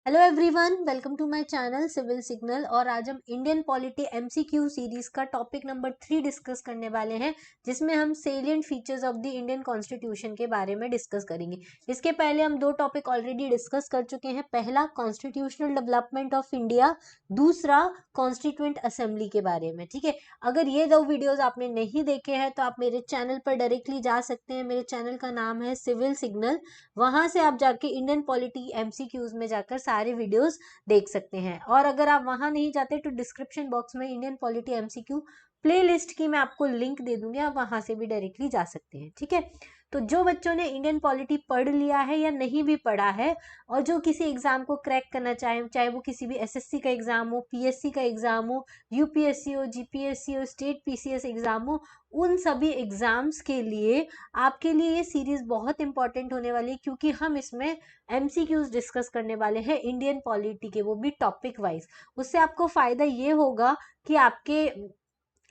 Hello everyone, welcome to my channel civil signal. और आज हम इंडियन पॉलिटी एमसीक्यू सीरीज का टॉपिक नंबर 3 डिस्कस करने वाले हैं, जिसमें हम salient features of the Indian constitution के बारे में डिस्कस करेंगे। इसके पहले हम दो टॉपिक ऑलरेडी डिस्कस कर चुके हैं। पहला कॉन्स्टिट्यूशनल डेवलपमेंट ऑफ इंडिया, दूसरा कॉन्स्टिट्यूएंट असेंबली के बारे में। ठीक है, अगर ये दो वीडियोज आपने नहीं देखे हैं तो आप मेरे चैनल पर डायरेक्टली जा सकते हैं। मेरे चैनल का नाम है सिविल सिग्नल। वहां से आप जाके इंडियन पॉलिटी एमसीक्यूज में जाकर सारे वीडियोस देख सकते हैं। और अगर आप वहां नहीं जाते तो डिस्क्रिप्शन बॉक्स में इंडियन पॉलिटी एमसीक्यू प्लेलिस्ट की मैं आपको लिंक दे दूंगी, आप वहां से भी डायरेक्टली जा सकते हैं। ठीक है, तो जो बच्चों ने इंडियन पॉलिटी पढ़ लिया है या नहीं भी पढ़ा है और जो किसी एग्जाम को क्रैक करना चाहे, चाहे वो किसी भी एसएससी का एग्जाम हो, पीएससी का एग्जाम हो, यूपीएससी हो, जीपीएससी हो, स्टेट पीसीएस एग्जाम हो, उन सभी एग्जाम्स के लिए आपके लिए ये सीरीज बहुत इंपॉर्टेंट होने वाली है, क्योंकि हम इसमें एमसीक्यूज डिस्कस करने वाले हैं इंडियन पॉलिटी के, वो भी टॉपिक वाइज। उससे आपको फायदा ये होगा कि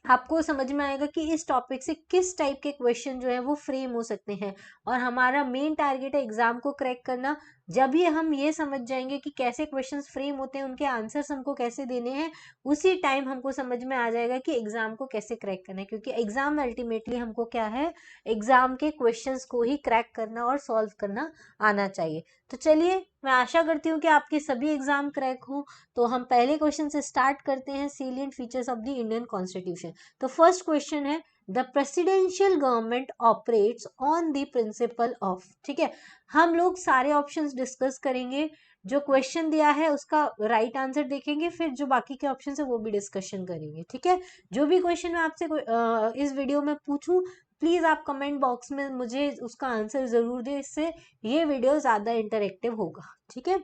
आपको समझ में आएगा कि इस टॉपिक से किस टाइप के क्वेश्चन जो है वो फ्रेम हो सकते हैं। और हमारा मेन टारगेट है एग्जाम को क्रैक करना। जब भी हम ये समझ जाएंगे कि कैसे क्वेश्चंस फ्रेम होते हैं, उनके आंसर्स हमको कैसे देने हैं, उसी टाइम हमको समझ में आ जाएगा कि एग्जाम को कैसे क्रैक करना है। क्योंकि एग्जाम में अल्टीमेटली हमको क्या है, एग्जाम के क्वेश्चंस को ही क्रैक करना और सॉल्व करना आना चाहिए। तो चलिए, मैं आशा करती हूँ कि आपके सभी एग्जाम क्रैक हों। तो हम पहले क्वेश्चन से स्टार्ट करते हैं, salient features of the Indian constitution. तो फर्स्ट क्वेश्चन है, the presidential government operates on the principle of. ठीक है, हम लोग सारे ऑप्शंस डिस्कस करेंगे। जो क्वेश्चन दिया है उसका राइट आंसर देखेंगे, फिर जो बाकी के ऑप्शन है वो भी डिस्कशन करेंगे। ठीक है, जो भी क्वेश्चन मैं आपसे इस वीडियो में पूछूं, प्लीज आप कमेंट बॉक्स में मुझे उसका आंसर जरूर दें, इससे ये वीडियो ज्यादा इंटरेक्टिव होगा। ठीक है,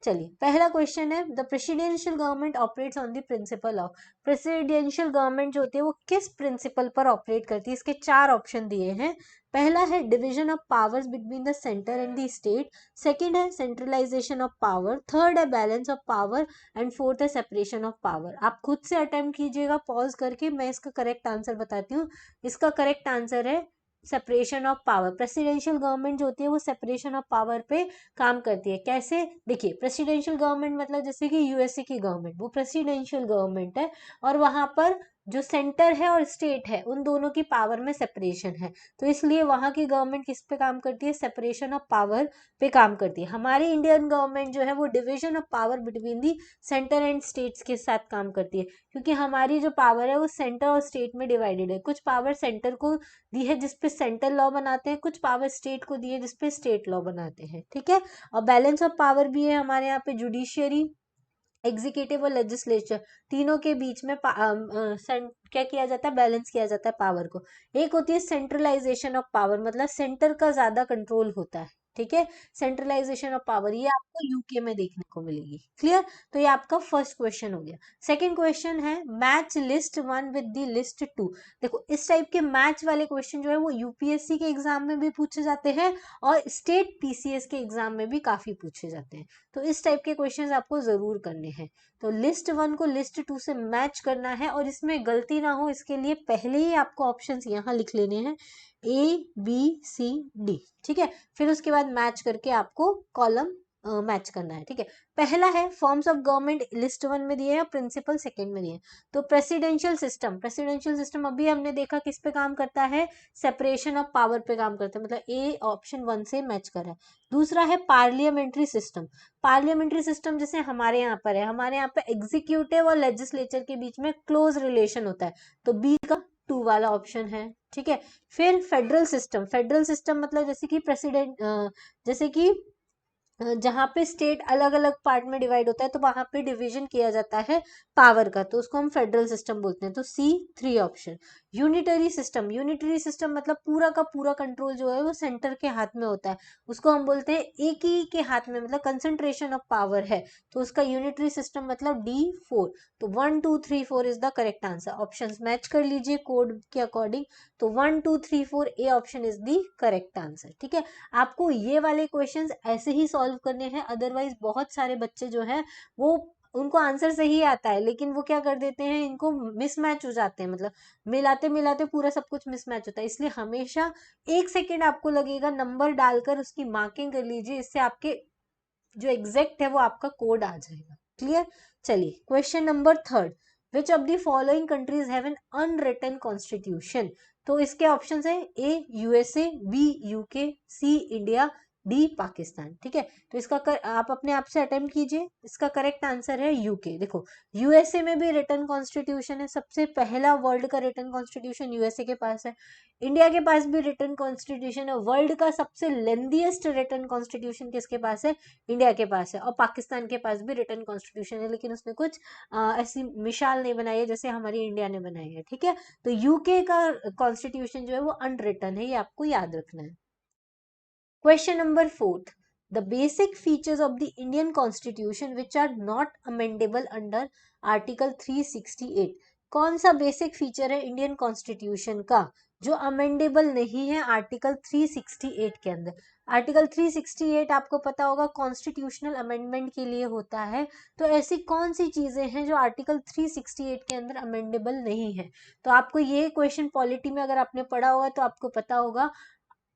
चलिए पहला क्वेश्चन है, the presidential government operates on the principle of. Presidential government जो होती है वो किस प्रिंसिपल पर ऑपरेट करती है? इसके चार ऑप्शन दिए हैं। पहला है division of powers between the centre and the state, second है सेंट्रलाइजेशन ऑफ पावर, थर्ड है balance of power, and fourth है सेपरेशन ऑफ पावर। आप खुद से अटेम्प्ट कीजिएगा पॉज करके, मैं इसका करेक्ट आंसर बताती हूँ। इसका करेक्ट आंसर है separation of power. Presidential government जो होती है वो सेपरेशन ऑफ पावर पे काम करती है। कैसे? देखिए, प्रेसिडेंशियल गवर्नमेंट मतलब जैसे कि यूएसए की गवर्नमेंट, वो प्रेसिडेंशियल गवर्नमेंट है, और वहां पर जो सेंटर है और स्टेट है उन दोनों की पावर में सेपरेशन है। तो इसलिए वहां की गवर्नमेंट किस पे काम करती है? सेपरेशन ऑफ पावर पे काम करती है। हमारी इंडियन गवर्नमेंट जो है वो division of power between the centre and states के साथ काम करती है, क्योंकि हमारी जो पावर है वो सेंटर और स्टेट में डिवाइडेड है। कुछ पावर सेंटर को दी है जिसपे सेंट्रल लॉ बनाते हैं, कुछ पावर स्टेट को दी है जिसपे स्टेट लॉ बनाते हैं। ठीक है, और बैलेंस ऑफ पावर भी है हमारे यहाँ पे, जुडिशियरी, एग्जीक्यूटिव और लेजिस्लेचर, तीनों के बीच में क्या किया जाता है? बैलेंस किया जाता है पावर को। एक होती है सेंट्रलाइजेशन ऑफ पावर, मतलब सेंटर का ज्यादा कंट्रोल होता है। ठीक है, सेंट्रलाइजेशन ऑफ पावर ये आपको यूके में देखने को मिलेगी। क्लियर? तो ये आपका फर्स्ट क्वेश्चन हो गया। सेकंड क्वेश्चन है, match list one with the list two. देखो, इस टाइप के मैच वाले क्वेश्चन जो है वो यूपीएससी के एग्जाम में भी पूछे जाते हैं और स्टेट पीसीएस के एग्जाम में भी काफी पूछे जाते हैं। तो इस टाइप के क्वेश्चंस आपको जरूर करने हैं। तो लिस्ट वन को लिस्ट टू से मैच करना है, और इसमें गलती ना हो इसके लिए पहले ही आपको ऑप्शंस यहाँ लिख लेने हैं, ए बी सी डी। ठीक है, फिर उसके बाद मैच करके आपको कॉलम मैच करना है। ठीक है, पहला है forms of government, list one में दिए हैं, प्रिंसिपल सेकंड में दिए हैं। तो प्रेसिडेंशियल सिस्टम, प्रेसिडेंशियल सिस्टम अभी हमने देखा किस पे काम करता है? सेपरेशन ऑफ पावर पे काम करता है, मतलब ए ऑप्शन वन से मैच कर रहा है। दूसरा है पार्लियामेंट्री सिस्टम। पार्लियामेंट्री सिस्टम जैसे हमारे यहाँ पर है, हमारे यहाँ पे एग्जीक्यूटिव और लेजिस्लेचर के बीच में क्लोज रिलेशन होता है, तो बी का टू वाला ऑप्शन है। ठीक है, फिर फेडरल सिस्टम, फेडरल सिस्टम मतलब जैसे कि प्रेसिडेंट, जैसे कि जहाँ पे स्टेट अलग अलग पार्ट में डिवाइड होता है तो वहां पे डिवीजन किया जाता है पावर का, तो उसको हम फेडरल सिस्टम बोलते हैं। तो C three option. Unitary system, unitary system मतलब पूरा का पूरा कंट्रोल जो है वो सेंटर के हाथ में होता है, उसको हम बोलते हैं एक ही के हाथ में, मतलब कंसंट्रेशन ऑफ पावर है, तो उसका यूनिटरी सिस्टम मतलब डी फोर। तो 1 2 3 4 is the correct answer. Option match कर लीजिए कोड के अकॉर्डिंग। तो 1 2 3 4 A option is the correct answer. ठीक है, आपको ये वाले क्वेश्चंस ऐसे ही सॉल्व करने हैं, अदरवाइज बहुत सारे बच्चे जो है वो उनको आंसर सही आता है लेकिन वो क्या कर देते हैं, इनको मिसमैच हो जाते हैं, मतलब मिलाते मिलाते पूरा सब कुछ मिसमैच होता है। इसलिए हमेशा 1 सेकेंड आपको लगेगा, नंबर डालकर उसकी मार्किंग कर लीजिए, इससे आपके जो एग्जैक्ट है वो आपका कोड आ जाएगा। क्लियर। चलिए question number third, which of the following countries have an unwritten constitution. तो इसके ऑप्शंस है A USA, B UK, C India, D Pakistan. ठीक है, तो इसका आप अपने आप से अटेम्प्ट कीजिए। इसका करेक्ट आंसर है यूके। देखो यूएसए में भी रिटन कॉन्स्टिट्यूशन है, सबसे पहला वर्ल्ड का रिटन कॉन्स्टिट्यूशन यूएसए के पास है। इंडिया के पास भी रिटन कॉन्स्टिट्यूशन है। वर्ल्ड का सबसे लेंथीएस्ट रिटन कॉन्स्टिट्यूशन किसके पास है? इंडिया के पास है। और पाकिस्तान के पास भी रिटन कॉन्स्टिट्यूशन है, लेकिन उसने कुछ ऐसी मिसाल नहीं बनाई है जैसे हमारी इंडिया ने बनाई है। ठीक है, तो यूके का कॉन्स्टिट्यूशन जो है वो अनरिटन है, ये आपको याद रखना है। Question number fourth. The basic features of the Indian Constitution which are not amendable under Article 368. कौन सा बेसिक फीचर है इंडियन कॉन्स्टिट्यूशन का जो अमेंडेबल नहीं है आर्टिकल 368 के अंदर? आर्टिकल 368 आपको पता होगा कॉन्स्टिट्यूशनल अमेंडमेंट के लिए होता है। तो ऐसी कौन सी चीजें हैं जो आर्टिकल 368 के अंदर अमेंडेबल नहीं है? तो आपको ये क्वेश्चन पॉलिटी में अगर आपने पढ़ा होगा तो आपको पता होगा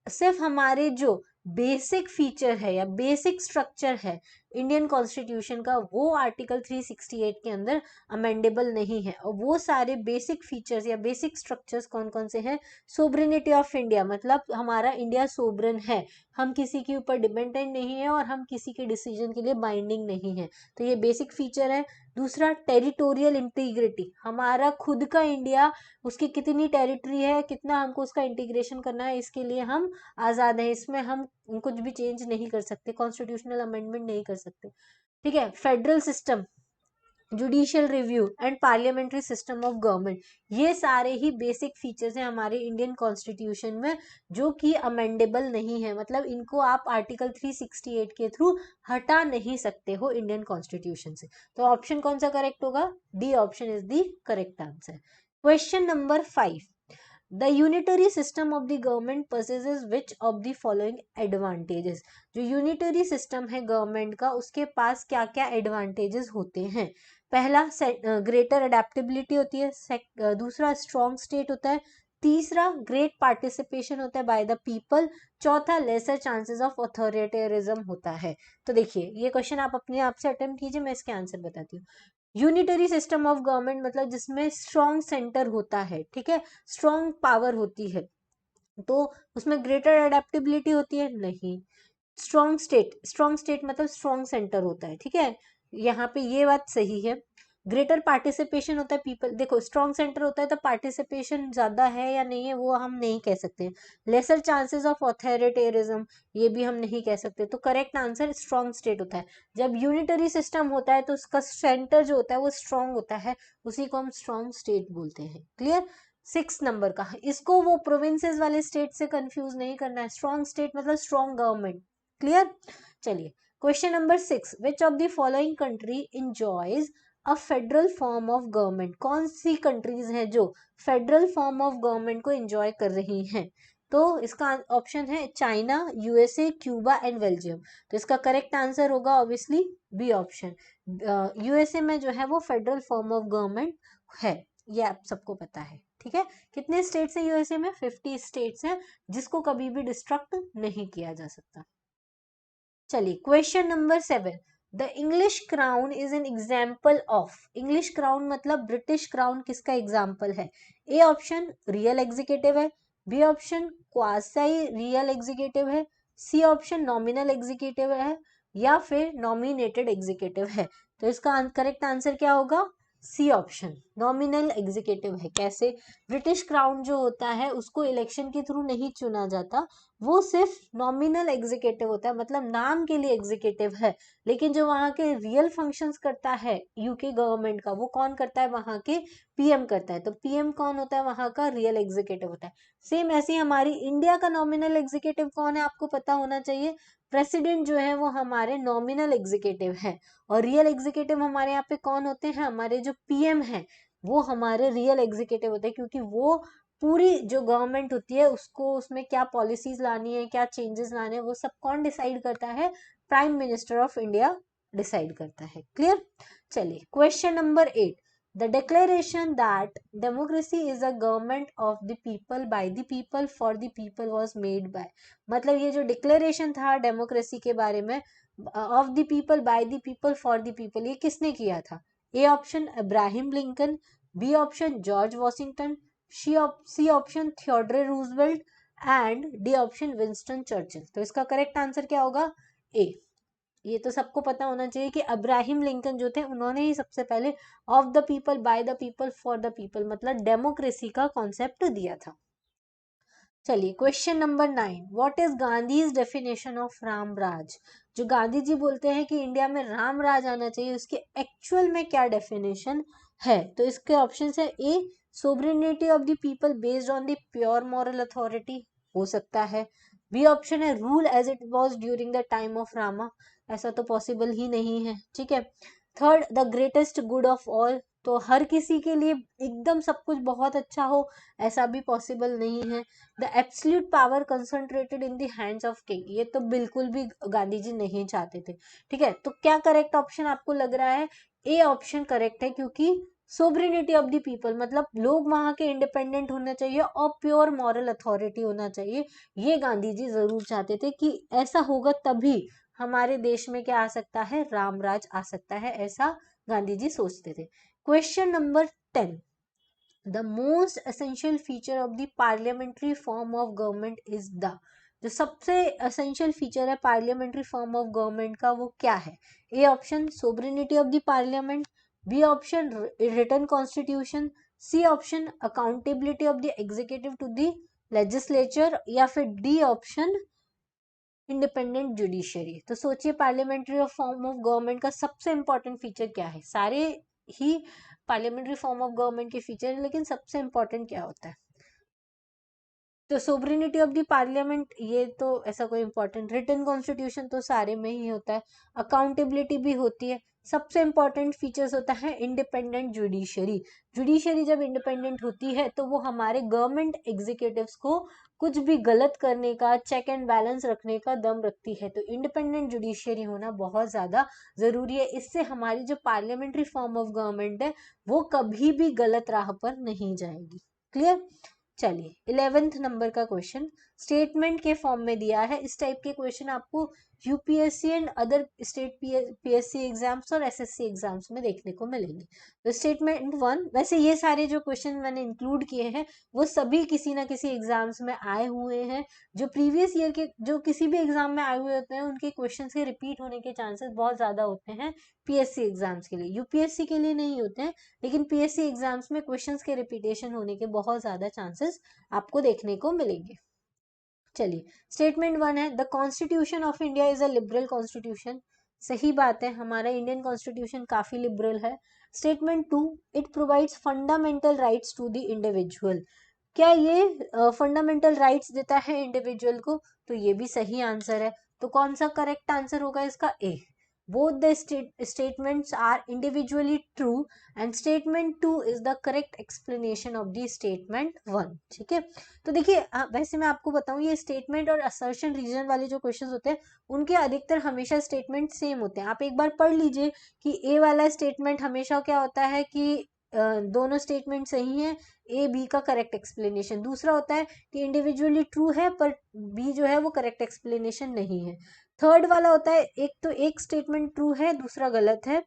सिर्फ हमारे जो बेसिक फीचर है या बेसिक स्ट्रक्चर है इंडियन कॉन्स्टिट्यूशन का, वो आर्टिकल 368 के अंदर अमेंडेबल नहीं है। और वो सारे बेसिक फीचर्स या बेसिक स्ट्रक्चर्स कौन कौन से हैं? सोवरेनिटी ऑफ इंडिया, मतलब हमारा इंडिया सोवरेन है, हम किसी के ऊपर डिपेंडेंट नहीं है और हम किसी के डिसीजन के लिए बाइंडिंग नहीं है, तो ये बेसिक फीचर है। दूसरा टेरिटोरियल इंटीग्रिटी, हमारा खुद का इंडिया, उसकी कितनी टेरिटरी है, कितना हमको उसका इंटीग्रेशन करना है, इसके लिए हम आज़ाद है, इसमें हम कुछ भी चेंज नहीं कर सकते, कॉन्स्टिट्यूशनल अमेंडमेंट नहीं कर सकते। ठीक है, federal system, judicial review and parliamentary system of government, ये सारे ही बेसिक फीचर्स हैं हमारे इंडियन कॉन्स्टिट्यूशन में जो कि अमेंडेबल नहीं है, मतलब इनको आप आर्टिकल 368 के थ्रू हटा नहीं सकते हो इंडियन कॉन्स्टिट्यूशन से। तो ऑप्शन कौन सा करेक्ट होगा? D option is the correct answer. Question number 5, the unitary system of the government possesses which of the following advantages। जो यूनिटरी सिस्टम है गवर्नमेंट का, उसके पास क्या क्या एडवांटेजेस होते हैं? पहला ग्रेटर अडेप्टेबिलिटी होती है, दूसरा स्ट्रॉन्ग स्टेट होता है, तीसरा ग्रेट पार्टिसिपेशन होता है बाय द पीपल, चौथा लेसर चांसेस ऑफ ऑथोरिटेरिज्म होता है। तो देखिए ये क्वेश्चन आप अपने आप से अटेम्प्ट कीजिए, मैं इसके आंसर बताती हूँ। यूनिटरी सिस्टम ऑफ गवर्नमेंट मतलब जिसमें स्ट्रॉन्ग सेंटर होता है, ठीक है, स्ट्रॉन्ग पावर होती है, तो उसमें ग्रेटर अडेप्टेबिलिटी होती है? नहीं। स्ट्रॉन्ग स्टेट मतलब स्ट्रॉन्ग सेंटर होता है, ठीक है, यहाँ पे ये बात सही है। ग्रेटर पार्टिसिपेशन होता है पीपल, देखो स्ट्रॉन्ग सेंटर होता है तो पार्टिसिपेशन ज्यादा है या नहीं है वो हम नहीं कह सकते। लेसर चांसेस ऑफ ऑथोरिटेरिज्म, ये भी हम नहीं कह सकते। तो करेक्ट आंसर स्ट्रॉन्ग स्टेट होता है। जब यूनिटरी सिस्टम होता है तो उसका सेंटर जो होता है वो स्ट्रॉन्ग होता है, उसी को हम स्ट्रॉन्ग स्टेट बोलते हैं। क्लियर। 6 नंबर का, इसको वो प्रोविंसेस वाले स्टेट से कंफ्यूज नहीं करना है, स्ट्रॉन्ग स्टेट मतलब स्ट्रॉन्ग गवर्नमेंट। क्लियर। चलिए question number 6, which of the following country enjoys a federal form of government. कौन सी कंट्रीज हैं जो फेडरल फॉर्म ऑफ गवर्नमेंट को एंजॉय कर रही हैं? तो इसका ऑप्शन है China, USA, Cuba and Belgium. तो इसका करेक्ट आंसर होगा ऑब्वियसली बी ऑप्शन। यूएसए में जो है वो फेडरल फॉर्म ऑफ गवर्नमेंट है, ये आप सबको पता है। ठीक है, कितने स्टेट्स हैं यूएसए में? 50 स्टेट्स हैं, जिसको कभी भी डिस्ट्रक्ट नहीं किया जा सकता। चलिए question number 7, the English crown is an example of. English crown मतलब ब्रिटिश क्राउन किसका एग्जाम्पल है? ए ऑप्शन रियल एग्जीक्यूटिव है, B option quasi real executive है, सी ऑप्शन नॉमिनल एग्जीक्यूटिव है, या फिर नॉमिनेटेड एग्जीक्यूटिव है। तो इसका करेक्ट आंसर क्या होगा? सी ऑप्शन, नॉमिनल एग्जीक्यूटिव है। कैसे? ब्रिटिश क्राउन जो होता है उसको इलेक्शन के थ्रू नहीं चुना जाता, वो सिर्फ नॉमिनल एग्जीक्यूटिव होता है, मतलब नाम के लिए एग्जीक्यूटिव है, लेकिन जो वहाँ के रियल फंक्शंस करता है यूके गवर्नमेंट का, वो कौन करता है? वहाँ के पीएम करता है। तो पीएम कौन होता है? वहाँ का रियल एग्जीक्यूटिव होता है। सेम ऐसे ही हमारी इंडिया का नॉमिनल एग्जीक्यूटिव कौन है? आपको पता होना चाहिए। प्रेसिडेंट जो है वो हमारे नॉमिनल एग्जीक्यूटिव है, और रियल एग्जीक्यूटिव हमारे यहाँ पे कौन होते हैं? हमारे जो पीएम है वो हमारे रियल एग्जीक्यूटिव होते हैं, क्योंकि वो पूरी जो गवर्नमेंट होती है उसको, उसमें क्या पॉलिसीज लानी है, क्या चेंजेस लाने हैं, वो सब कौन डिसाइड करता है? Prime minister of India decide करता है। क्लियर। चलिए question number 8, the declaration that democracy is a government of the people by the people for the people was made by. मतलब ये जो डिक्लेरेशन था डेमोक्रेसी के बारे में, of the people, by the people, for the people, ये किसने किया था? A option Abraham Lincoln, B option George Washington, C option Theodore Roosevelt and D option Winston Churchill. तो इसका करेक्ट आंसर क्या होगा? ए। ये तो सबको पता होना चाहिए कि अब्राहम लिंकन जो थे उन्होंने ही सबसे पहले of the people, by the people, for the people मतलब डेमोक्रेसी का कॉन्सेप्ट दिया था। चलिए question number 9, what is Gandhi's definition of Ram Raj? जो गांधी जी बोलते हैं कि इंडिया में राम राज आना चाहिए, उसके एक्चुअल में क्या डेफिनेशन है? तो इसके ऑप्शन है a sovereignty of the people based on the pure moral authority, हो सकता है। बी ऑप्शन है rule as it was during the time of Rama, ऐसा तो पॉसिबल ही नहीं है, ठीक है। Third the greatest good of all, तो हर किसी के लिए एकदम सब कुछ बहुत अच्छा हो, ऐसा भी पॉसिबल नहीं है। The absolute power concentrated in the hands of king, ये तो बिल्कुल भी गांधी जी नहीं चाहते थे, ठीक है। तो क्या करेक्ट ऑप्शन आपको लग रहा है? ए ऑप्शन करेक्ट है, क्योंकि सोवरेनिटी ऑफ द पीपल मतलब लोग वहां के इंडिपेंडेंट होना चाहिए और प्योर मॉरल अथॉरिटी होना चाहिए, ये गांधी जी जरूर चाहते थे कि ऐसा होगा तभी हमारे देश में क्या आ सकता है? रामराज आ सकता है, ऐसा गांधी जी सोचते थे। Question number 10, the most essential feature of the parliamentary form of government is the, जो सबसे एसेंशियल फीचर है पार्लियामेंट्री फॉर्म ऑफ गवर्नमेंट का, वो क्या है? A option sovereignty of the parliament, B option written constitution, C option accountability of the executive to the legislature, या फिर D option independent judiciary. तो सोचिए पार्लियामेंट्री फॉर्म ऑफ गवर्नमेंट का सबसे इंपॉर्टेंट फीचर क्या है? सारे ही पार्लियामेंट्री फॉर्म ऑफ गवर्नमेंट के फीचर है, लेकिन सबसे इंपॉर्टेंट क्या होता है? तो सोवरेनिटी ऑफ द पार्लियामेंट, ये तो ऐसा कोई इंपॉर्टेंट, रिटन कॉन्स्टिट्यूशन तो सारे में ही होता है, अकाउंटेबिलिटी भी होती है, सबसे इंपॉर्टेंट फीचर्स होता है इंडिपेंडेंट जुडिशरी। जुडिशरी जब इंडिपेंडेंट होती है तो वो हमारे गवर्नमेंट एग्जीक्यूटिव्स को कुछ भी गलत करने का, चेक एंड बैलेंस रखने का दम रखती है। तो इंडिपेंडेंट जुडिशरी होना बहुत ज्यादा जरूरी है, इससे हमारी जो पार्लियामेंट्री फॉर्म ऑफ गवर्नमेंट है वो कभी भी गलत राह पर नहीं जाएगी। क्लियर? चलिए 11th नंबर का क्वेश्चन स्टेटमेंट के फॉर्म में दिया है। इस टाइप के क्वेश्चन आपको UPSC and other state PSC exams और एसएससी एग्जाम्स में देखने को मिलेंगे। तो स्टेटमेंट 1, वैसे ये सारे जो क्वेश्चन मैंने इंक्लूड किए हैं वो सभी किसी ना किसी एग्जाम्स में आए हुए हैं। जो प्रीवियस ईयर के जो किसी भी एग्जाम में आए हुए होते हैं उनके क्वेश्चन के रिपीट होने के चांसेस बहुत ज्यादा होते हैं पीएससी एग्जाम्स के लिए, यूपीएससी के लिए नहीं होते हैं, लेकिन पीएससी एग्जाम्स में क्वेश्चंस के रिपीटेशन होने के बहुत ज्यादा चांसेस आपको देखने को मिलेंगे। चलिए स्टेटमेंट 1 है the constitution of India is a liberal constitution, सही बात है, हमारा इंडियन कॉन्स्टिट्यूशन काफी लिबरल है। Statement 2, it provides fundamental rights to the individual, क्या ये फंडामेंटल राइट्स देता है इंडिविजुअल को? तो ये भी सही आंसर है। तो कौन सा करेक्ट आंसर होगा इसका? A. Both the statements are individually true and statement 2 is the correct explanation of the statement 1, ठीक है। तो देखिए वैसे मैं आपको बताऊं ये स्टेटमेंट और असर्शन रीजन वाले जो क्वेश्चंस होते हैं उनके अधिकतर हमेशा स्टेटमेंट सेम होते हैं। आप एक बार पढ़ लीजिए कि ए वाला स्टेटमेंट हमेशा क्या होता है कि दोनों स्टेटमेंट सही हैं, ए बी का करेक्ट एक्सप्लेनेशन। दूसरा होता है कि इंडिविजुअली ट्रू है पर बी जो है वो करेक्ट एक्सप्लेनेशन नहीं है। थर्ड वाला होता है एक तो एक स्टेटमेंट ट्रू है दूसरा गलत है।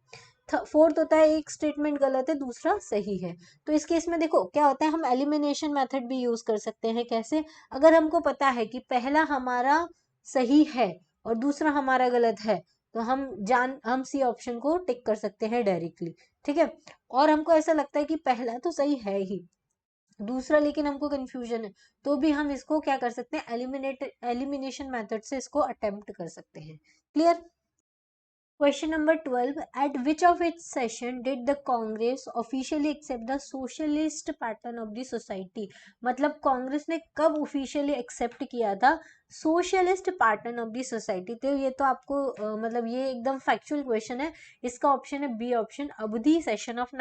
फोर्थ होता है एक स्टेटमेंट गलत है दूसरा सही है। तो इस केस में देखो क्या होता है, हम एलिमिनेशन मेथड भी यूज कर सकते हैं। कैसे? अगर हमको पता है कि पहला हमारा सही है और दूसरा हमारा गलत है तो हम सी ऑप्शन को टिक कर सकते हैं डायरेक्टली, ठीक है। और हमको ऐसा लगता है कि पहला तो सही है ही, दूसरा लेकिन हमको कंफ्यूजन है, तो भी हम इसको क्या कर सकते हैं, एलिमिनेशन मेथड से इसको अटेम्प्ट कर सकते हैं। Clear? Question number 12, at which of its session did the Congress officially accept the socialist pattern of the society, मतलब कांग्रेस ने कब ऑफिशियली एक्सेप्ट किया था socialist pattern of the society? तो ये तो आपको मतलब ये एकदम फैक्चुअल क्वेश्चन है। इसका ऑप्शन है बी ऑप्शन, अवधि सेशन ऑफ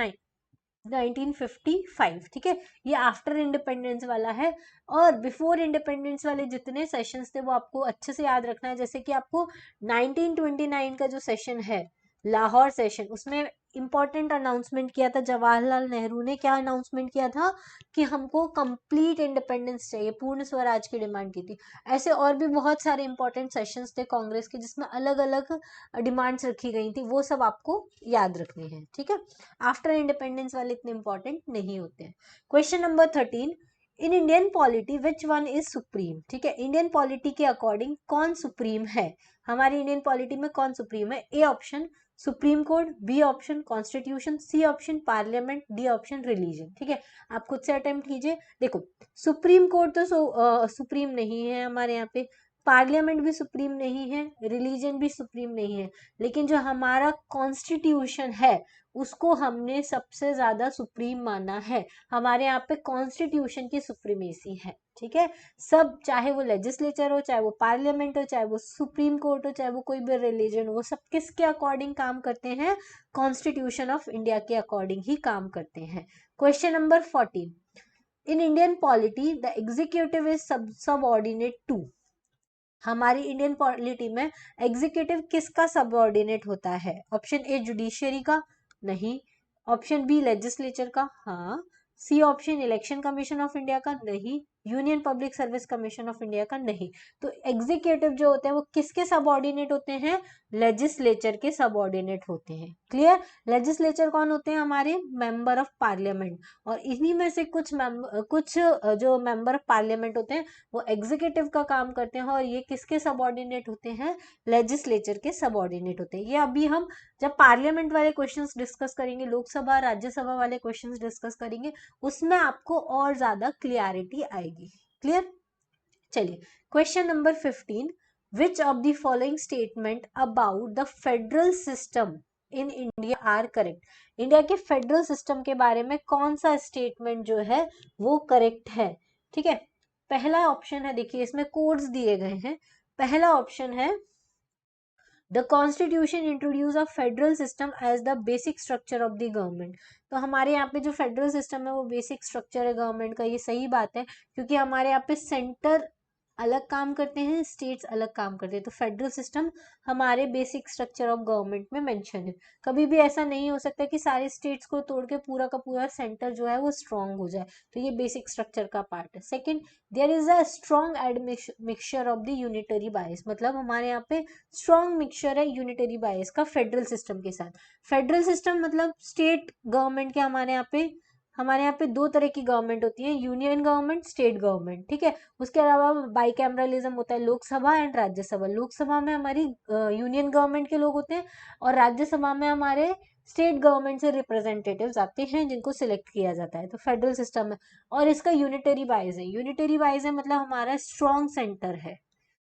1955, ठीक है। ये आफ्टर इंडिपेंडेंस वाला है और बिफोर इंडिपेंडेंस वाले जितने सेशंस थे वो आपको अच्छे से याद रखना है। जैसे कि आपको 1929 का जो सेशन है लाहौर सेशन, उसमें इंपॉर्टेंट अनाउंसमेंट किया था जवाहरलाल नेहरू ने। क्या अनाउंसमेंट किया था कि हमको कंप्लीट इंडिपेंडेंस चाहिए, पूर्ण स्वराज की डिमांड की थी। ऐसे और भी बहुत सारे इंपॉर्टेंट सेशंस थे कांग्रेस के जिसमें अलग अलग डिमांड्स रखी गई थी, वो सब आपको याद रखने हैं, ठीक है। आफ्टर इंडिपेंडेंस वाले इतने इंपॉर्टेंट नहीं होते हैं। Question number 13, in Indian polity which one is supreme, ठीक है। इंडियन पॉलिटी के अकॉर्डिंग कौन सुप्रीम है, हमारी इंडियन पॉलिटी में कौन सुप्रीम है? A option supreme court, B option constitution, C option parliament, D option religion, ठीक है। आप खुद से अटेम्प्ट कीजिए। देखो, सुप्रीम कोर्ट तो सुप्रीम नहीं है हमारे यहाँ पे, पार्लियामेंट भी सुप्रीम नहीं है, रिलीजन भी सुप्रीम नहीं है, लेकिन जो हमारा कॉन्स्टिट्यूशन है उसको हमने सबसे ज्यादा सुप्रीम माना है। हमारे यहाँ पे कॉन्स्टिट्यूशन की सुप्रीमेसी है, ठीक है। सब, चाहे वो लेजिस्लेचर हो, चाहे वो पार्लियामेंट हो, चाहे वो सुप्रीम कोर्ट हो, चाहे वो कोई भी रिलीजन हो, सब किसके अकॉर्डिंग काम करते हैं? कॉन्स्टिट्यूशन ऑफ इंडिया के अकॉर्डिंग ही काम करते हैं। Question number 14, in Indian polity the executive is subordinate to, हमारी इंडियन पॉलिटी में एग्जीक्यूटिव किसका सबऑर्डिनेट होता है? ऑप्शन ए जुडिशियरी का, नहीं। ऑप्शन बी लेजिस्लेचर का, हाँ। C option election commission of India का, नहीं। Union public service commission of India का, नहीं। तो एग्जीक्यूटिव जो होते हैं वो किसके सबऑर्डिनेट होते हैं? लेजिस्लेचर के सबऑर्डिनेट होते हैं। क्लियर? लेजिस्लेचर कौन होते हैं? हमारे मेंबर ऑफ पार्लियामेंट। और इन्हीं में से कुछ जो मेंबर ऑफ पार्लियामेंट होते हैं वो एग्जीक्यूटिव का काम करते हैं, और ये किसके सबऑर्डिनेट होते हैं? लेजिस्लेचर के सबऑर्डिनेट होते हैं। ये अभी हम जब पार्लियामेंट वाले क्वेश्चंस डिस्कस करेंगे, लोकसभा राज्यसभा वाले क्वेश्चंस डिस्कस करेंगे, उसमें आपको और ज्यादा क्लियरिटी आएगी। क्लियर? चलिए, question number 15, which of the following statement about the federal system in India are correct, India के फेडरल सिस्टम के बारे में कौन सा स्टेटमेंट जो है वो करेक्ट है? ठीक है, पहला ऑप्शन है, देखिए इसमें कोड्स दिए गए हैं। पहला ऑप्शन है the constitution introduce a federal system as the basic structure of the government. तो हमारे यहाँ पे जो फेडरल सिस्टम है वो बेसिक स्ट्रक्चर है गवर्नमेंट का, ये सही बात है, क्योंकि हमारे यहाँ पे सेंटर अलग काम करते हैं, स्टेट्स अलग काम करते हैं। तो फेडरल सिस्टम हमारे बेसिक स्ट्रक्चर ऑफ गवर्नमेंट में मेंशन है। कभी भी ऐसा नहीं हो सकता कि सारे स्टेट्स को तोड़ के पूरा का पूरा सेंटर जो है वो स्ट्रांग हो जाए, तो ये बेसिक स्ट्रक्चर का पार्ट है। Second, there is a strong admixture of the unitary bias, मतलब हमारे यहाँ पे स्ट्रॉन्ग मिक्सचर है यूनिटरी बायस का फेडरल सिस्टम के साथ। फेडरल सिस्टम मतलब स्टेट गवर्नमेंट के, हमारे यहाँ पे दो तरह की गवर्नमेंट होती है, यूनियन गवर्नमेंट, स्टेट गवर्नमेंट, ठीक है। उसके अलावा बाईकैमरलिज्म होता है, लोकसभा एंड राज्यसभा। लोकसभा में हमारी यूनियन गवर्नमेंट के लोग होते हैं, और राज्यसभा में हमारे स्टेट गवर्नमेंट से रिप्रेजेंटेटिव्स आते हैं जिनको सिलेक्ट किया जाता है। तो फेडरल सिस्टम है, और इसका यूनिटरी बाइज है। यूनिटरी बाइज है मतलब हमारा स्ट्रॉन्ग सेंटर है,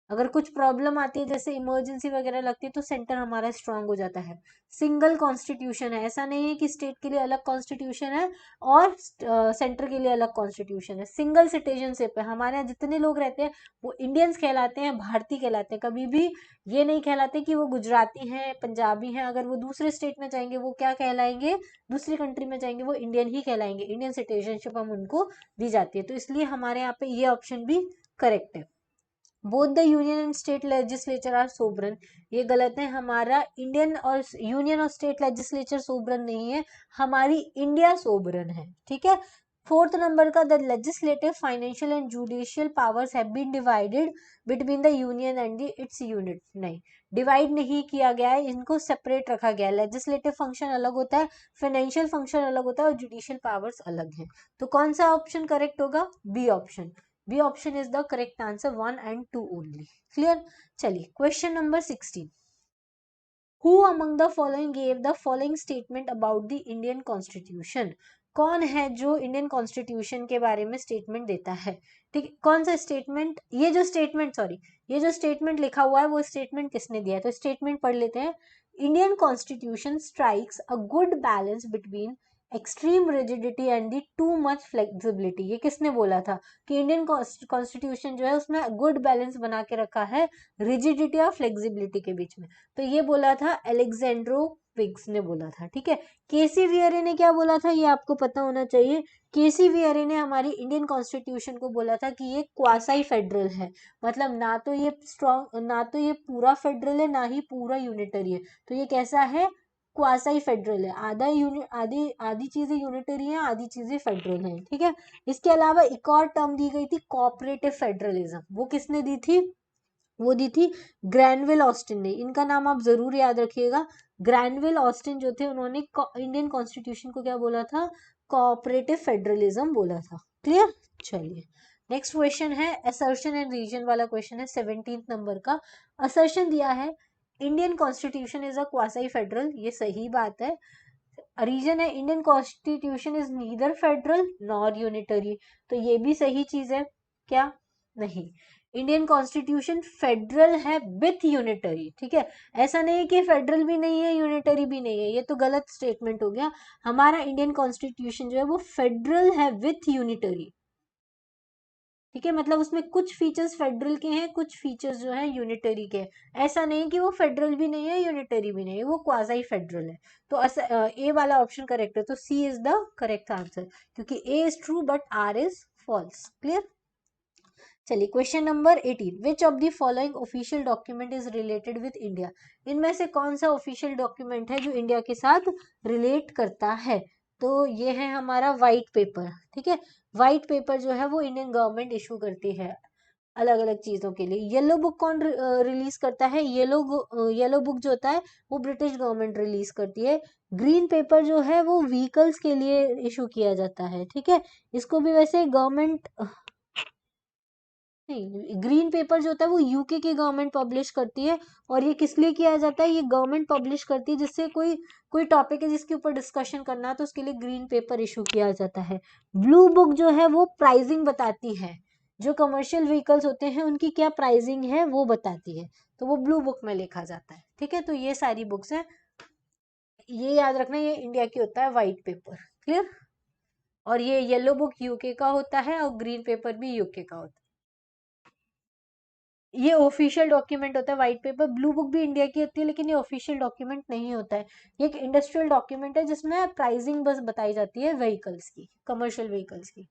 अगर कुछ प्रॉब्लम आती है जैसे इमरजेंसी वगैरह लगती है तो सेंटर हमारा स्ट्रांग हो जाता है। सिंगल कॉन्स्टिट्यूशन है, ऐसा नहीं है कि स्टेट के लिए अलग कॉन्स्टिट्यूशन है और सेंटर के लिए अलग कॉन्स्टिट्यूशन है। सिंगल सिटीजनशिप है, हमारे यहाँ जितने लोग रहते हैं वो इंडियंस कहलाते हैं, भारतीय कहलाते हैं। कभी भी ये नहीं कहलाते कि वो गुजराती हैं, पंजाबी हैं। अगर वो दूसरे स्टेट में जाएंगे वो क्या कहलाएंगे? दूसरी कंट्री में जाएंगे वो इंडियन ही कहलाएंगे, इंडियन सिटीजनशिप हम उनको दी जाती है। तो इसलिए हमारे यहाँ पे ये ऑप्शन भी करेक्ट है। Both the union and state legislature are sovereign, ये गलत है। हमारा इंडियन और यूनियन और स्टेट लेजिस्लेचर सोवरन नहीं है, हमारी इंडिया सोवरन है, ठीक है। फोर्थ नंबर का, the legislative, financial and judicial powers have been divided between the union and its unit, नहीं, डिवाइड नहीं किया गया है, इनको सेपरेट रखा गया है। लेजिस्लेटिव फंक्शन अलग होता है, फाइनेंशियल फंक्शन अलग होता है, और जुडिशियल पावर्स अलग हैं। तो कौन सा ऑप्शन करेक्ट होगा? B option. B option is the correct answer, 1 and 2 only. Clear? चलिए, question number 16, who among the following gave the following statement about the Indian constitution, कौन है जो इंडियन कॉन्स्टिट्यूशन के बारे में स्टेटमेंट देता है? ठीक है, कौन सा स्टेटमेंट? ये जो स्टेटमेंट लिखा हुआ है वो स्टेटमेंट किसने दिया है? तो स्टेटमेंट पढ़ लेते हैं। Indian constitution strikes a good balance between extreme rigidity and the too much flexibility. ये किसने बोला था कि इंडियन कॉन्स्टिट्यूशन जो है उसमें गुड बैलेंस बना के रखा है रिजिडिटी और फ्लेक्सिबिलिटी के बीच में? तो ये बोला था अलेक्जेंड्रो विग्स ने बोला था, ठीक है। केसी वियरे ने क्या बोला था ये आपको पता होना चाहिए। केसी वियरे ने हमारी इंडियन कॉन्स्टिट्यूशन को बोला था कि ये क्वासाई फेडरल है, मतलब ना तो ये स्ट्रॉन्ग, ना तो ये पूरा फेडरल है, ना ही पूरा यूनिटरी है। तो ये कैसा है? क्वासाई फेडरल है, आधी चीजें यूनिटरी हैं, आधी चीजें फेडरल हैं, ठीक है। इसके अलावा एक और टर्म दी गई थी कोऑपरेटिव फेडरलिज्म, वो किसने दी थी, वो दी थी ग्रैनविल ऑस्टिन ने। इनका नाम आप जरूर याद रखिएगा। ग्रैनविल ऑस्टिन जो थे उन्होंने इंडियन कॉन्स्टिट्यूशन को क्या बोला था, कोऑपरेटिव फेडरलिज्म बोला था। क्लियर। चलिए नेक्स्ट क्वेश्चन है असर्शन एंड रीजन वाला क्वेश्चन है 17 नंबर का। असर्शन दिया है Indian constitution is a quasi federal, ये सही बात है। रीजन है Indian constitution is neither federal nor unitary, तो ये भी सही चीज है क्या, नहीं। इंडियन कॉन्स्टिट्यूशन फेडरल है विथ यूनिटरी, ठीक है। ऐसा नहीं है कि फेडरल भी नहीं है यूनिटरी भी नहीं है, ये तो गलत स्टेटमेंट हो गया। हमारा इंडियन कॉन्स्टिट्यूशन जो है वो फेडरल है विथ यूनिटरी, ठीक है। मतलब उसमें कुछ फीचर्स फेडरल के हैं, कुछ फीचर्स जो है यूनिटरी के हैं। ऐसा नहीं कि वो फेडरल भी नहीं है यूनिटरी भी नहीं है, वो क्वाजी फेडरल है। तो ए वाला ऑप्शन करेक्ट है, तो C is the correct answer, क्योंकि A is true but R is false. Clear. चलिए question number 18, which of the following official document is related with India. इनमें से कौन सा ऑफिशियल डॉक्यूमेंट है जो इंडिया के साथ रिलेट करता है, तो ये है हमारा व्हाइट पेपर, ठीक है। व्हाइट पेपर जो है वो इंडियन गवर्नमेंट इशू करती है अलग अलग चीजों के लिए। येलो बुक कौन रिलीज करता है, येलो बुक जो होता है वो ब्रिटिश गवर्नमेंट रिलीज करती है। ग्रीन पेपर जो है वो व्हीकल्स के लिए इशू किया जाता है, ठीक है। इसको भी वैसे गवर्नमेंट नहीं, ग्रीन पेपर जो होता है वो यूके की गवर्नमेंट पब्लिश करती है। और ये किस लिए किया जाता है, ये गवर्नमेंट पब्लिश करती है जिससे कोई टॉपिक है जिसके ऊपर डिस्कशन करना है, तो उसके लिए ग्रीन पेपर इशू किया जाता है। ब्लू बुक जो है वो प्राइसिंग बताती है, जो कमर्शियल व्हीकल्स होते हैं उनकी क्या प्राइसिंग है वो बताती है, तो वो ब्लू बुक में लिखा जाता है, ठीक है। तो ये सारी बुक्स हैं, ये याद रखना, ये इंडिया की होता है व्हाइट पेपर। क्लियर। और ये येलो बुक यूके का होता है और ग्रीन पेपर भी यूके का होता है। ये ऑफिशियल डॉक्यूमेंट होता है व्हाइट पेपर। ब्लू बुक भी इंडिया की होती है लेकिन ये ऑफिशियल डॉक्यूमेंट नहीं होता है, ये एक इंडस्ट्रियल डॉक्यूमेंट है जिसमें प्राइसिंग बस बताई जाती है व्हीकल्स की, कमर्शियल व्हीकल्स की।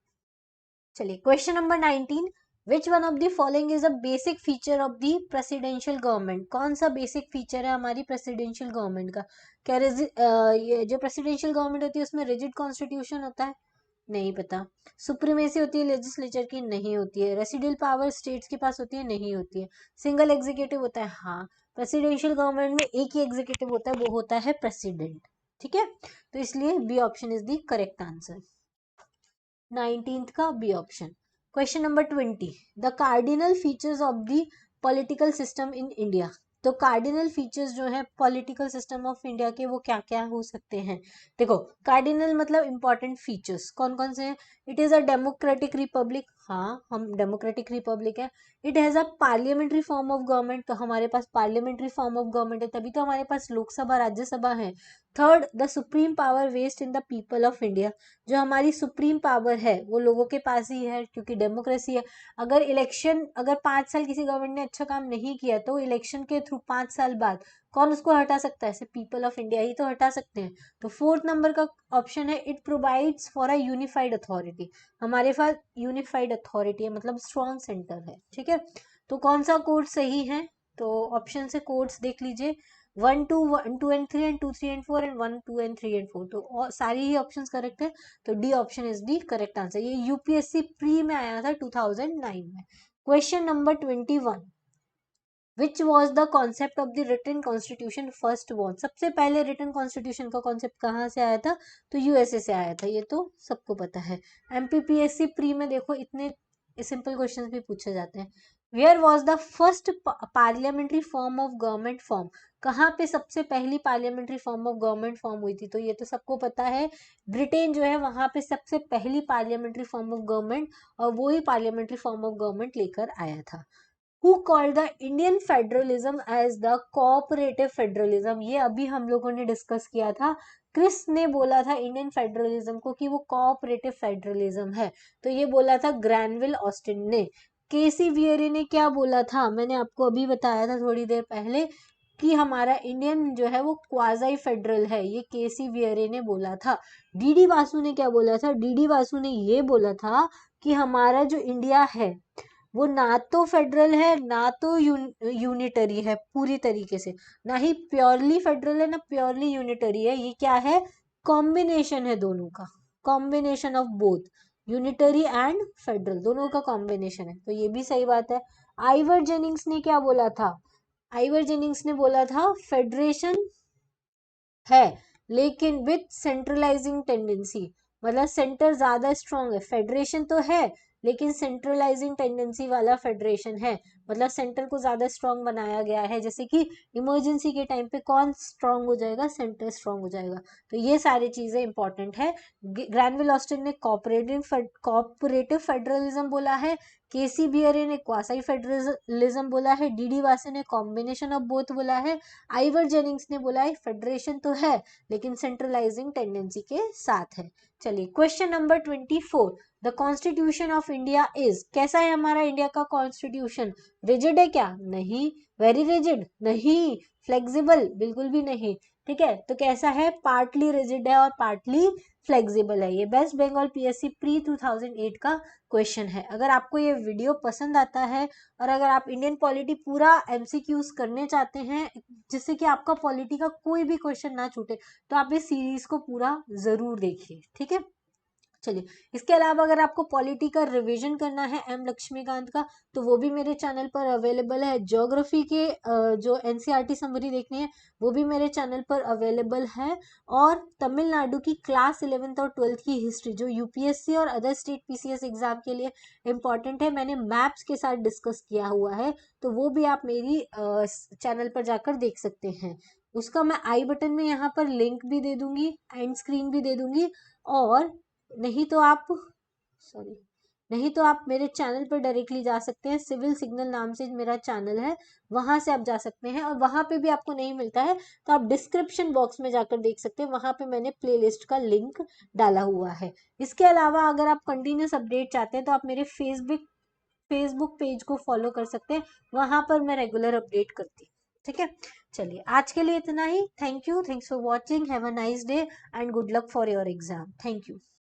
चलिए question number 19, which one of the following is a basic feature of the presidential government. कौन सा बेसिक फीचर है हमारी प्रेसिडेंशियल गवर्नमेंट का, क्या ये जो प्रेसिडेंशियल गवर्नमेंट होती है उसमें रिजिड कॉन्स्टिट्यूशन होता है, नहीं पता। सुप्रीमेसी होती है लेजिस्लेचर की, नहीं होती है। रेसिडुअल पावर स्टेट्स के पास होती है, नहीं होती है। सिंगल एग्जीक्यूटिव होता है, हाँ। प्रेसिडेंशियल गवर्नमेंट में एक ही एग्जीक्यूटिव होता है, वो होता है प्रेसिडेंट, ठीक है। तो इसलिए B option is the correct answer, 19th का B option. Question number 20, the cardinal features of the political system in India. तो कार्डिनल फीचर्स जो है पॉलिटिकल सिस्टम ऑफ इंडिया के वो क्या क्या हो सकते हैं। देखो कार्डिनल मतलब इंपॉर्टेंट फीचर्स कौन कौन से हैं। It is a democratic republic, हाँ हम डेमोक्रेटिक रिपब्लिक है। It has a parliamentary form of government, तो हमारे पास पार्लियामेंट्री फॉर्म ऑफ गवर्नमेंट है, तभी तो हमारे पास लोकसभा राज्यसभा है। Third, the supreme power vest in the people of India, जो हमारी सुप्रीम पावर है वो लोगों के पास ही है क्योंकि डेमोक्रेसी है। अगर 5 साल किसी गवर्नमेंट ने अच्छा काम नहीं किया तो इलेक्शन के थ्रू 5 साल बाद कौन उसको हटा सकता है, सिर्फ पीपल ऑफ इंडिया ही तो हटा सकते हैं। तो 4th नंबर का ऑप्शन है it provides for a unified authority, हमारे पास यूनिफाइड अथॉरिटी है मतलब स्ट्रॉन्ग सेंटर है, ठीक है। तो कौन सा कोड सही है, तो ऑप्शन से कोड्स देख लीजिए 1 2 1 2 and 3 and 2 3 and 4 and 1 2 and 3 and 4, तो सारी ही ऑप्शंस करेक्ट है। तो D option is the correct answer. ये यूपीएससी प्री में आया था 2009 में। Question number 21, which was the concept of the written constitution first won. सबसे पहले रिटन कॉन्स्टिट्यूशन का कॉन्सेप्ट कहाँ से आया था, तो यूएसए से आया था, ये तो सबको पता है। एमपीपीएससी प्री में देखो इतने सिंपल क्वेश्चन भी पूछे जाते हैं। Where was the first parliamentary form of government form, कहाँ पे सबसे पहली parliamentary form of government form हुई थी, तो ये तो सबको पता है। ब्रिटेन जो है वहां पे सबसे पहली पार्लियामेंट्री फॉर्म ऑफ गवर्नमेंट और वो ही पार्लियामेंट्री फॉर्म ऑफ गवर्नमेंट लेकर आया था। Who called the Indian federalism as the cooperative federalism, ये अभी हम लोगों ने डिस्कस किया था। क्रिस ने बोला था इंडियन फेडरलिज्म को कि वो कोऑपरेटिव फेडरलिज्म है, तो ये बोला था ग्रैनविल ऑस्टिन ने। केसी वियरे ने क्या बोला था, मैंने आपको अभी बताया था थोड़ी देर पहले कि हमारा इंडियन जो है वो क्वाजी फेडरल है, ये केसी वियरे ने बोला था। डीडी वासु ने क्या बोला था, डीडी वासु ने ये बोला था कि हमारा जो इंडिया है वो ना तो फेडरल है ना तो यूनिटरी है पूरी तरीके से, ना ही प्योरली फेडरल है ना प्योरली यूनिटरी है, ये क्या है, कॉम्बिनेशन है दोनों का, combination of both, unitary and federal दोनों का कॉम्बिनेशन है, तो ये भी सही बात है। आइवर जेनिंग्स ने क्या बोला था, आइवर जेनिंग्स ने बोला था फेडरेशन है लेकिन विथ सेंट्रलाइजिंग टेंडेंसी, मतलब सेंटर ज्यादा स्ट्रांग है, फेडरेशन तो है लेकिन सेंट्रलाइजिंग टेंडेंसी वाला फेडरेशन है, मतलब सेंटर को ज्यादा स्ट्रांग बनाया गया है, जैसे कि इमरजेंसी के टाइम पे कौन स्ट्रांग हो जाएगा, सेंटर स्ट्रांग हो जाएगा, तो ये सारी चीजें इंपॉर्टेंट है। ग्रैनविल ऑस्टिन ने कॉपरेटिव फेडरलिज्म बोला है, केसी बियरे ने क्वासी फेडरलिज्म बोला है, डीडी वासे ने कॉम्बिनेशन ऑफ बोथ बोला है, आइवर जेनिंग्स ने बोला है फेडरेशन तो है लेकिन सेंट्रलाइजिंग टेंडेंसी के साथ है। चलिए question number 24, the constitution of India is, कैसा है हमारा इंडिया का कॉन्स्टिट्यूशन, रिजिड है क्या, नहीं, वेरी रिजिड, नहीं, फ्लेक्सिबल, बिल्कुल भी नहीं, ठीक है, तो कैसा है, पार्टली रिजिड है और पार्टली फ्लेक्सिबल है। ये वेस्ट बंगाल पीएससी प्री 2008 का क्वेश्चन है। अगर आपको ये वीडियो पसंद आता है और अगर आप इंडियन पॉलिटी पूरा एमसीक्यूज करने चाहते हैं जिससे कि आपका पॉलिटी का कोई भी क्वेश्चन ना छूटे, तो आप इस सीरीज को पूरा जरूर देखिए, ठीक है। चलिए, इसके अलावा अगर आपको पॉलिटी का रिवीजन करना है एम लक्ष्मीकांत का, तो वो भी मेरे चैनल पर अवेलेबल है। ज्योग्राफी के जो एनसीईआरटी समरी देखनी है वो भी मेरे चैनल पर अवेलेबल है। और तमिलनाडु की क्लास 11th और 12th की हिस्ट्री जो यूपीएससी और अदर स्टेट पीसीएस एग्जाम के लिए इंपॉर्टेंट है, मैंने मैप्स के साथ डिस्कस किया हुआ है, तो वो भी आप मेरी चैनल पर जाकर देख सकते हैं। उसका मैं आई बटन में यहाँ पर लिंक भी दे दूंगी, एंड स्क्रीन भी दे दूंगी, और नहीं तो आप, सॉरी, नहीं तो आप मेरे चैनल पर डायरेक्टली जा सकते हैं, सिविल सिग्नल नाम से मेरा चैनल है, वहां से आप जा सकते हैं। और वहां पे भी आपको नहीं मिलता है तो आप डिस्क्रिप्शन बॉक्स में जाकर देख सकते हैं, वहां पे मैंने प्लेलिस्ट का लिंक डाला हुआ है। इसके अलावा अगर आप कंटिन्यूस अपडेट चाहते हैं तो आप मेरे फेसबुक पेज को फॉलो कर सकते हैं, वहां पर मैं रेगुलर अपडेट करती हूँ, ठीक है। चलिए, आज के लिए इतना ही। Thank you, thanks for watching, have a nice day and good luck for your exam. Thank you.